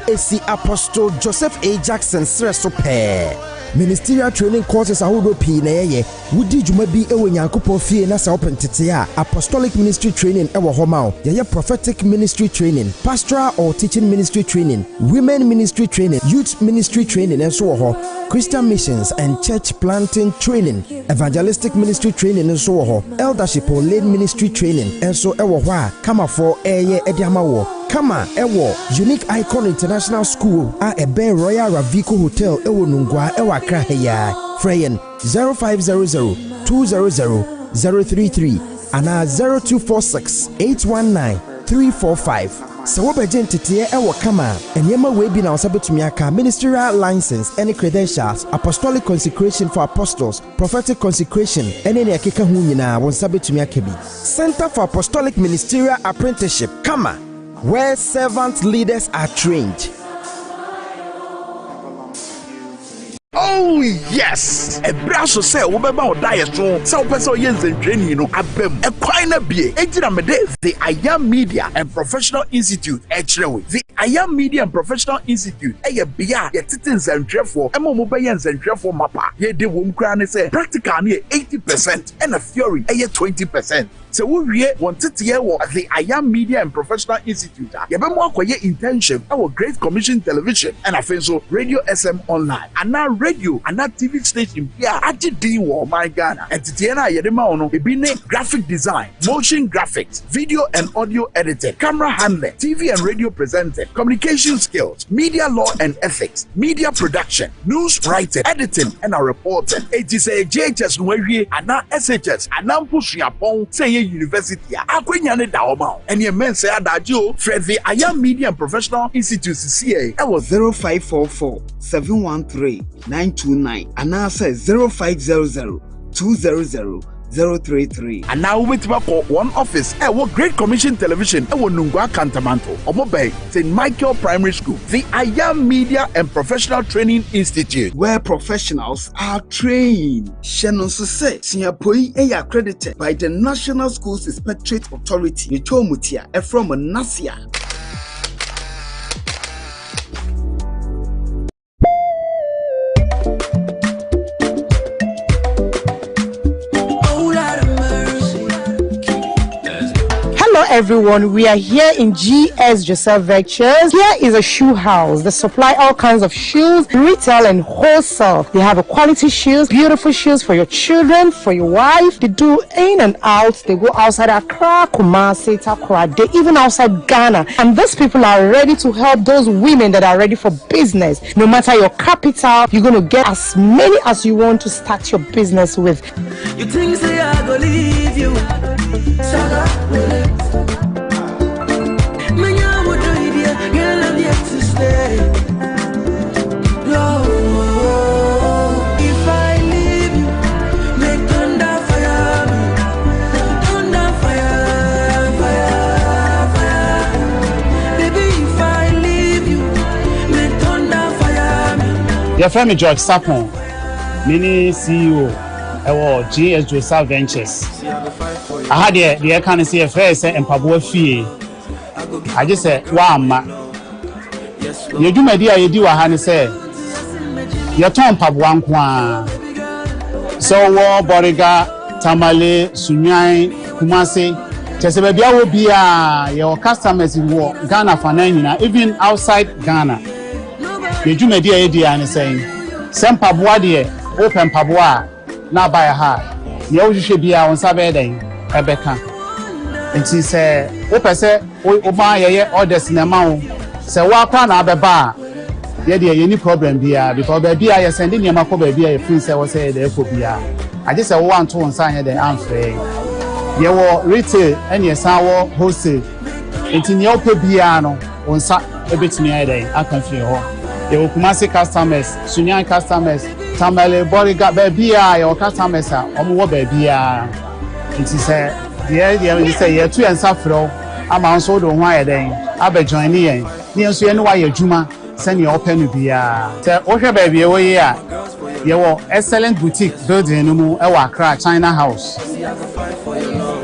esi Apostle Joseph A. Jackson Sreso pe. Ministerial training courses ahodo pi na ye wudi dwuma bi ewo Nyankopon fie na se opentete a apostolic ministry training ewo homa o ye prophetic ministry training, pastoral or teaching ministry training, women ministry training, youth ministry training enso wo ho, Christian missions and church planting training, evangelistic ministry training enso wo ho, eldership or lay ministry training enso ewo ho a kama for eye ediama wo kama ewo Unique Icon International School a ebe Royal Ravico Hotel ewo Nungwa ewa Accra heya. Freyen 0500 200 033 and 0246 819 345. So what bejen tete ewo kama enyema we bi na osabetumi aka ministerial license any credentials, apostolic consecration for apostles, prophetic consecration any ne akeka hu nyina won sabetumi aka bi. Center for Apostolic Ministerial Apprenticeship kama where servant leaders are trained. Oh yes! A brasso say we beba o diet so person yen training no abem e kwan na bie ejira mede the Ayam Media and Professional Institute echrewe the Ayam Media and Professional Institute eye bia ye tete nzantwefo e mo be yen nzantwefo mapa ye de wom kra ne say practical ne 80% and a theory eye 20%. So we wanted to hear what the Ayam Media and Professional Institute are. You be more kwa ye intention our Great Commission Television and I so Radio SM Online and now radio and that TV station yeah actually wo my Ghana and titiana yedema ono ebine graphic design, motion graphics, video and audio editing, camera handling, TV and radio presenting, communication skills, media law and ethics, media production, news writing, editing and reporting. It is a JHS nwe and now SHS and now push yapon say university akwenya ne da oma and ye men say adajo Fred the Ayam Media and Professional Institute CA that was 0544 713 929 and now says 0500 200 033 and now with one office what Great Commission Television Nungwa Cantamanto Omobe St. Michael Primary School, the Ayam Media and Professional Training Institute where professionals are trained. Shannon say Singapore is accredited by the National Schools Inspectorate Authority Nichomutia from Nasia. Hello everyone, we are here in GS Joseph Ventures. Here is a shoe house. They supply all kinds of shoes, retail and wholesale. They have a quality shoes, beautiful shoes for your children, for your wife. They do in and out. They go outside Accra, Kumasi, Takra, they even outside Ghana. And these people are ready to help those women that are ready for business. No matter your capital, you're going to get as many as you want to start your business with. You think say I go leave you? If I leave you, make thunder fire me, thunder fire, fire, fire. Baby, if I leave Your friend George Sapon, mini CEO, GS Joseph Ventures. I had the kind see a fair say and Pabua fee. I just said, wow, ma. You do my dear, you do a honey say. Your tongue Pabuan Kwan. So, war, Boriga, Tamale, Sunyai, Kumasi. Just a baby will be your customers in war, Ghana for 9, even outside Ghana. You do my dear idea and saying, Sem Pabua dear, open Pabua, now by a heart. You should be on Saturday, Rebecca. And she said, Opa said, O buy orders in the mount. Say, walk on our bar. Yeah, dear, any problem be because baby, I sending your Mako baby, a friend say, was say, there could be. I just want to sign the answer. You were retail and your sour wholesale. It's in your piano on Sat a bit near day. I can feel. You will Kumasi customers, Sunyan customers, Tamale, Boriga, baby, your customers are on baby. It is a dear, you say, you're 2 and Safro. I'm also the wire then. I'll be joining in. Near Suyanwa, Juma, send your open to be a. Okay, baby, away. Your excellent boutique building in Accra, China House.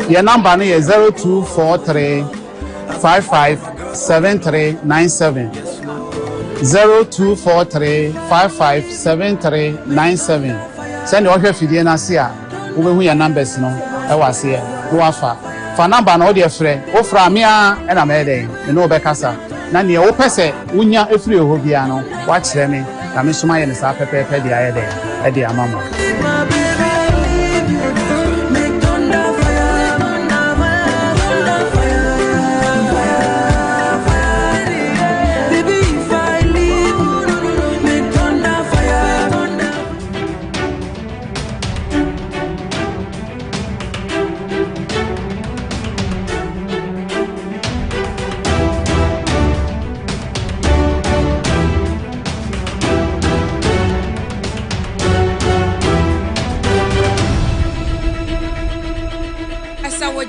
Your number is 0243 557397. 0243 557397. Send your offer for Nasia. Who your numbers no? I was here. No offer. For number no dear friend. Offer me and I'm heading. You know Becassa. Nani o pese unya efri ohobiano. Watch them. I'm suma yen sa pepe di ayede. Edi amama.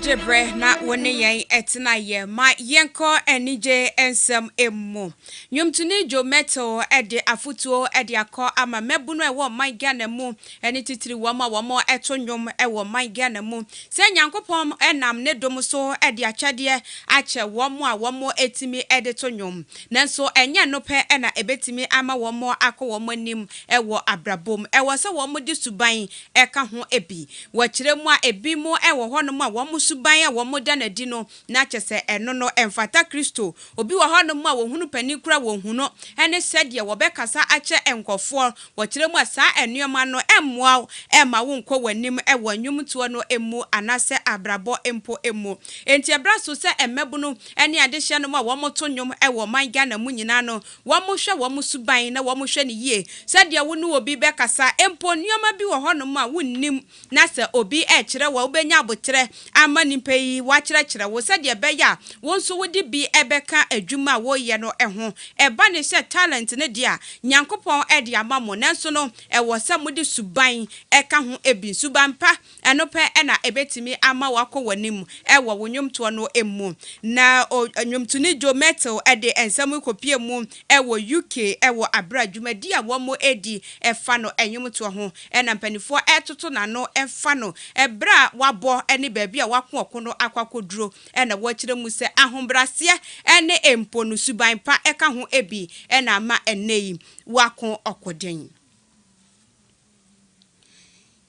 Jebre na wone yen etina ye ma yenko enije ensem emu nyumtuni jo metal ede afutuo ede akọ ama mebunu ewo man Ghana mu eni titiri wo ma eto nyum ewo man Ghana mu se nyankopom enam ne dom so ede achade ache wo a wo etimi ede to nyum nanso enye no pe na ebetimi ama wo akọ wo anim ewo abrabom ewo se wo di suban eka ho ebi wo kire mu a ebi mu ewo honom a wo suban a wo moda na di no na kyese eno no emfata Kristo obi wo honom a wo hunu pani kura wo huno ene sede wo bekasa ache enkofo wo kire mu asa enuoma no emmoa ema wo nkọ wanim ewo nwumtuo no emu anase abrabo empo emu enti ebraso se emebu no ene adehye no ma wo moto nwum ewo man Ghana mu nyina no wo mohwe wo suban na wo mohwe ne yie sede wo nu obi bekasa empo nuoma bi wo honom a wonnim na se obi kire wo benya abokire ama nimpa yi wa kire wo sede beya wonso wodi bi ebeka adwuma wo ye no eho eba ne se talent ne dia nyankopon ede amamo nanso no ewo se mudi suban eka ho ebi suban pa eno pe na ebetimi ama wakọ wanim ewo wonwumto no emu na onwumtuni jo metal ede ensam kopie mu ewo UK ewo abra dwumadi a wo mo edi efa no enwumto ho na mpanifo etoto na no efa no ebra wabo ene baabi a wakọ okono akwakoduro na wo kire mu se ahombrase ene empo no suban pa eka ho ebi na ma eneyi wakọ okoden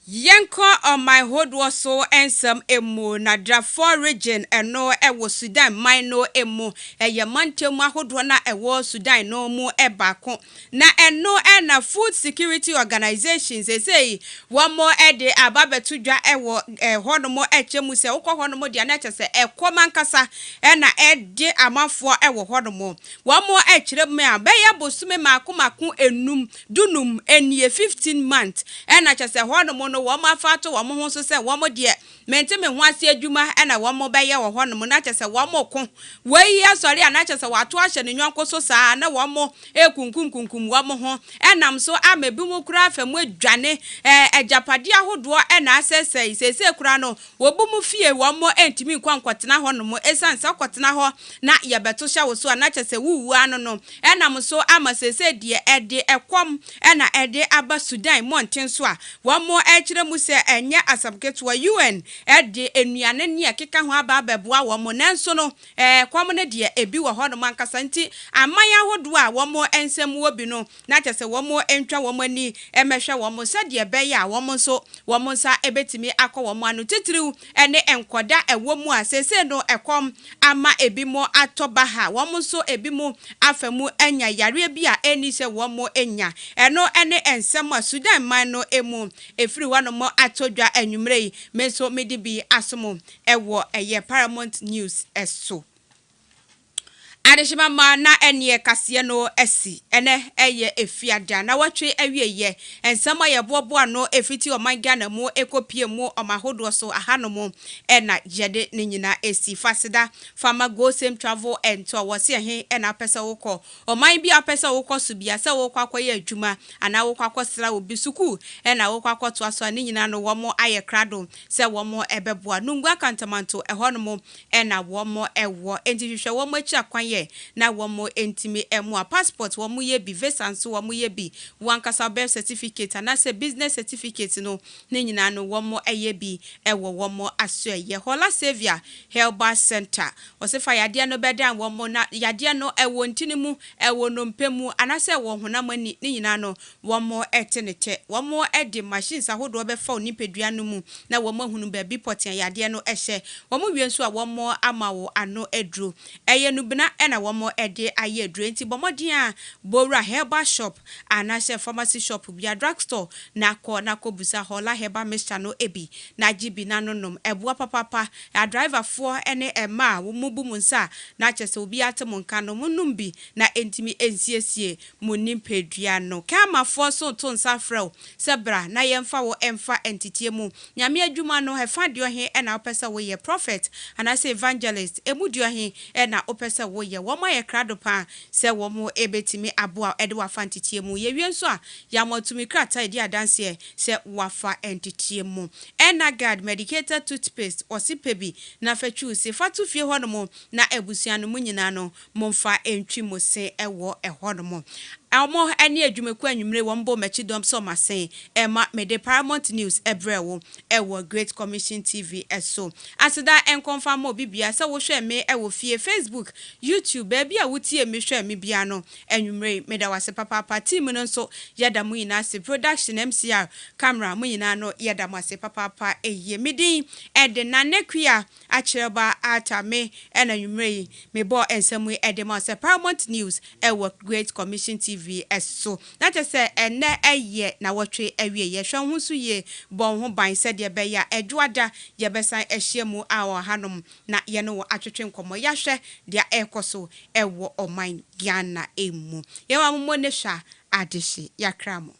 Yenko on my hood was so ensem emu na Darfur region eno ewo Sudan mino emu ye mantemu ahodo na ewo Sudan no mu ebako na eno na food security organizations say one more ede ababetudwa ewo honomo echemu se ukọ honomo dia na chese ekomankasa na ede amafo ewo honomo one more echire me abeya bosume makomako enum dunum enie 15 months na chese honomo no wo mafato wo ho so se wo mo de mente me ho ase adwuma na wo mo beye wo ho no na kyese wo mo ko wei asori ana kyese wato ahye ne nyonko so saa na wo mo ekunkunkunkum wo mo ho enam so amebi mu kura afam adwane ejapade ahodo na asesei sese kura no wo bu mu fie wo mo entimi kwankotena ho no mo esansa kwotena ho na yebeto hya wo so ana kyese wuwu ano no enam so ama sese die ede ekom na ede aba Sudan monten so a wo mo ekire mu se enye asabketo wa UN ede enuane ne ekeka ho aba abeboa wo mo nanso no kwom ne de ebi wo ho no mankasa nti amanya hodo a wo mo ensem wo bi no na kyese wo mo entwa wo mo ani emehwe wo mo se de be ya wo mo so wo mo nsa ebetimi akọ wo mo anu titiriu ene enkoda ewo mu a sese no ekom ama ebi mo atoba ha wo mo so ebi mo afamu enya yare bi a eni se wo mo enya eno ene ensem a Sudan man no emu efiri wa no mo atodwa anwumrei menso medi bi asomo ewo eye Paramount News eso Adeshima ma na enye kase no esi ene eye efiada na watwe awieye ensama ye bobo no efiti omanga na mu ekopie mu omahodo so ahanomo ena yede ne nyina esi fasida fama go same travel and to wose he ena pesa wokọ oman bi apesa wokọ so bia se wokọ akoye adwuma ana wokọ akosra obi suku ena wokọ akoto aso ne nyina no womo aye krado se womo ebeboa nungwa kantamanto ehonomo ena womo ewo entihwehwe womo achi akwan na womo entimi emu passport womo ye bi visa nso womo ye bi wankasa birth certificate na se business certificate no ne nyina no womo eye bi ewo womo aso ye Hola Savior Herbal Center osefa yade no bedan womo na yade no ewo ntini mu ewo no mpemu anase wo honam ani ne nyina no womo etenete womo edi machines ahodo befa onipedua no mu na womo hunu ba bi poten yade no ehye womo wienso a womo amawo ano edru eye no bina ena womo ede aye edru enti bomodin a Bora Herbal Shop anase pharmacy shop bia drugstore na ko busa Hola Herbal Mixture no ebi na jibi na nonom eboa papa a driver for ene ema wo mubu munsa na chese obi atemonka no munum bi na entimi ensiesie munimpedua no kama for so to nsa frɛw sebra na yemfa wo emfa entitie mu nyame adwuma no hefa de ohe ena opesa wo ye prophet anase evangelist emudio he ena opesa wo ye wo ma ye krado pa se wo mo ebetimi aboa ede wafa entitie mu ye wienso a ya motumi krata edi adanse se wafa entitie mu Enagard medicated toothpaste osipebi na fatwu se fatu fie honomo na ebusua no munyina no momfa entwi mo se ewo ehonomo Almo eni adwumeku anwumre wombo machidom so masen ema mede Paramount News ebrewo ewo Great Commission TV eso asida enconfirm obi bia se wo hwe me ewo fie Facebook YouTube baby a wutie me hwe me bia no anwumre meda wase papa team no so yada mu ina se production MCR camera mu ina no yada wase papa eye midin ede na nekua achereba atame ena anwumre me bo ensemu ede ma se Paramount News ewo Great Commission TV eso na say ene eye na wotwe awie ye hwe ho so ye bon ho ban se de be ya edwoada ye besan ehye mu awo hanom na ye no atwetwe nkomo ya hwe de ekoso ewo oman Ghana emu ye wa mo ne hwa adeshi yakramo